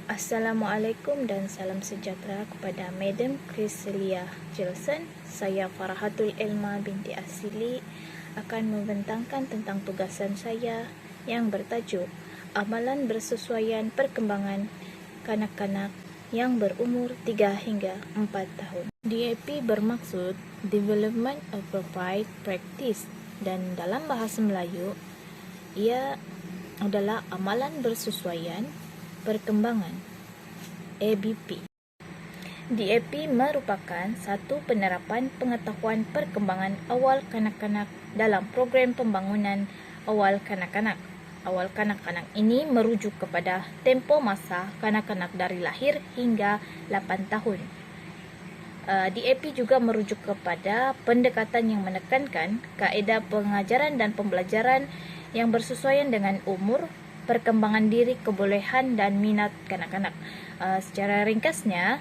Assalamualaikum dan salam sejahtera kepada Madam Chriselia Gilson. Saya Farahatul Ilma binti Asili akan membentangkan tentang tugasan saya yang bertajuk Amalan Bersesuaian Perkembangan Kanak-kanak yang berumur 3 hingga 4 tahun. DAP bermaksud Development Appropriate Practice dan dalam bahasa Melayu ia adalah amalan bersesuaian perkembangan ABP. DAP merupakan satu penerapan pengetahuan perkembangan awal kanak-kanak dalam program pembangunan awal kanak-kanak. Awal kanak-kanak ini merujuk kepada tempoh masa kanak-kanak dari lahir hingga 8 tahun. DAP juga merujuk kepada pendekatan yang menekankan kaedah pengajaran dan pembelajaran yang bersesuaian dengan umur, perkembangan diri, kebolehan dan minat kanak-kanak. Secara ringkasnya,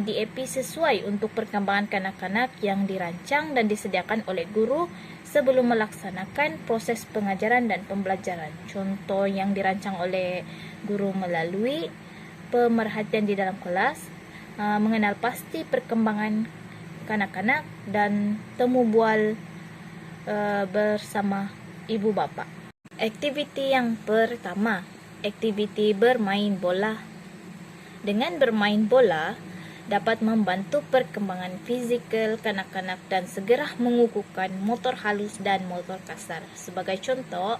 DAP sesuai untuk perkembangan kanak-kanak yang dirancang dan disediakan oleh guru sebelum melaksanakan proses pengajaran dan pembelajaran. Contoh yang dirancang oleh guru melalui pemerhatian di dalam kelas, mengenal pasti perkembangan kanak-kanak dan temu bual bersama ibu bapa. Aktiviti yang pertama, aktiviti bermain bola. Dengan bermain bola dapat membantu perkembangan fizikal kanak-kanak dan segera mengukuhkan motor halus dan motor kasar. Sebagai contoh,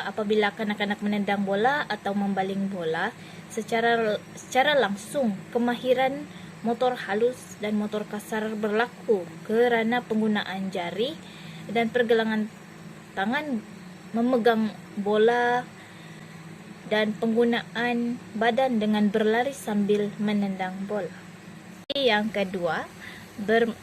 apabila kanak-kanak menendang bola atau membaling bola, secara langsung kemahiran motor halus dan motor kasar berlaku kerana penggunaan jari dan pergelangan tangan memegang bola dan penggunaan badan dengan berlari sambil menendang bola. Yang kedua,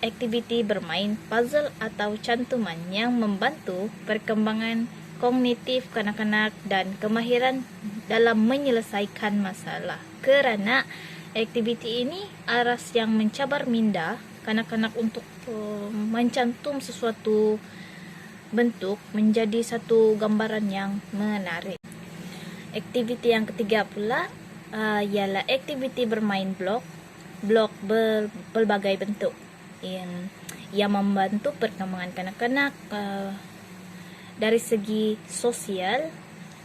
aktiviti bermain puzzle atau cantuman yang membantu perkembangan kognitif kanak-kanak dan kemahiran dalam menyelesaikan masalah. Kerana aktiviti ini aras yang mencabar minda kanak-kanak untuk mencantum sesuatu bentuk menjadi satu gambaran yang menarik. Aktiviti yang ketiga pula ialah aktiviti bermain blok berbagai bentuk yang membantu perkembangan kanak-kanak dari segi sosial,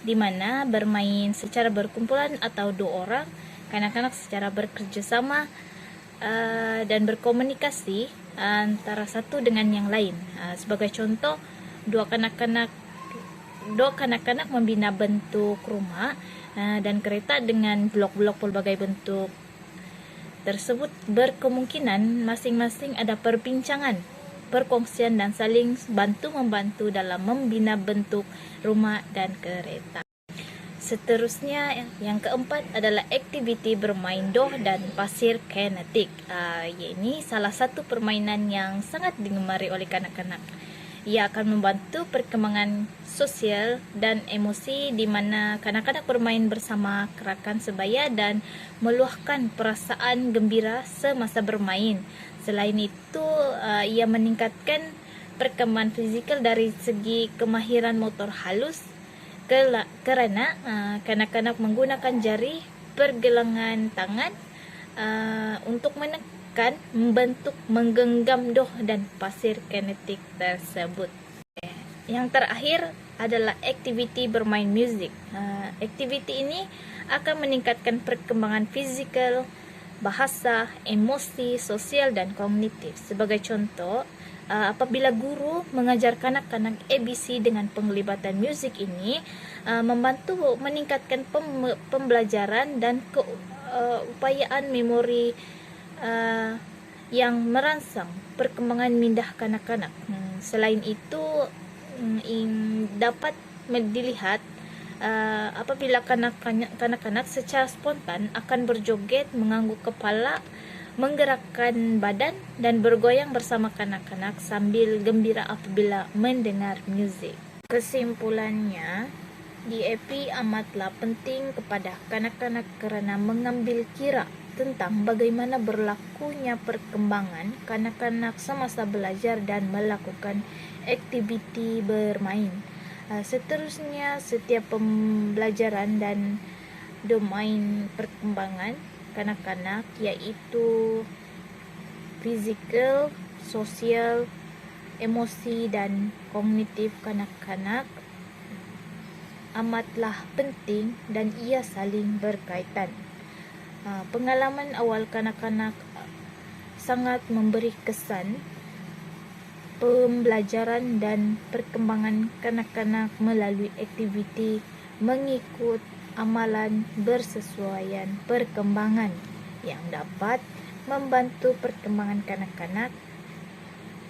di mana bermain secara berkumpulan atau dua orang, kanak-kanak secara bekerjasama dan berkomunikasi antara satu dengan yang lain. Sebagai contoh, dua kanak-kanak membina bentuk rumah dan kereta dengan blok-blok pelbagai bentuk tersebut. Berkemungkinan masing-masing ada perbincangan, perkongsian dan saling bantu-membantu dalam membina bentuk rumah dan kereta. Seterusnya, yang keempat adalah aktiviti bermain doh dan pasir kinetik. Ini salah satu permainan yang sangat digemari oleh kanak-kanak. Ia akan membantu perkembangan sosial dan emosi di mana kanak-kanak bermain bersama rakan sebaya dan meluahkan perasaan gembira semasa bermain. Selain itu, ia meningkatkan perkembangan fizikal dari segi kemahiran motor halus kerana kanak-kanak menggunakan jari, pergelangan tangan untuk menekan, membentuk, menggenggam doh dan pasir kinetik tersebut. Yang terakhir adalah aktiviti bermain muzik. Aktiviti ini akan meningkatkan perkembangan fizikal, bahasa, emosi, sosial dan kognitif. Sebagai contoh, apabila guru mengajar kanak-kanak ABC dengan penglibatan muzik ini membantu meningkatkan pembelajaran dan keupayaan memori yang merangsang perkembangan minda kanak-kanak. Selain itu, dapat dilihat apabila kanak-kanak secara spontan akan berjoget, mengangguk kepala, menggerakkan badan dan bergoyang bersama kanak-kanak sambil gembira apabila mendengar muzik. Kesimpulannya, DAP amatlah penting kepada kanak-kanak kerana mengambil kira tentang bagaimana berlakunya perkembangan kanak-kanak semasa belajar dan melakukan aktiviti bermain. Seterusnya, setiap pembelajaran dan domain perkembangan kanak-kanak, yaitu fisikal, sosial, emosi, dan kognitif kanak-kanak amatlah penting dan ia saling berkaitan. Pengalaman awal kanak-kanak sangat memberi kesan. Pembelajaran dan perkembangan kanak-kanak melalui aktiviti mengikut amalan bersesuaian perkembangan yang dapat membantu perkembangan kanak-kanak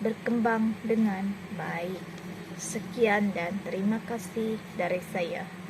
berkembang dengan baik. Sekian dan terima kasih dari saya.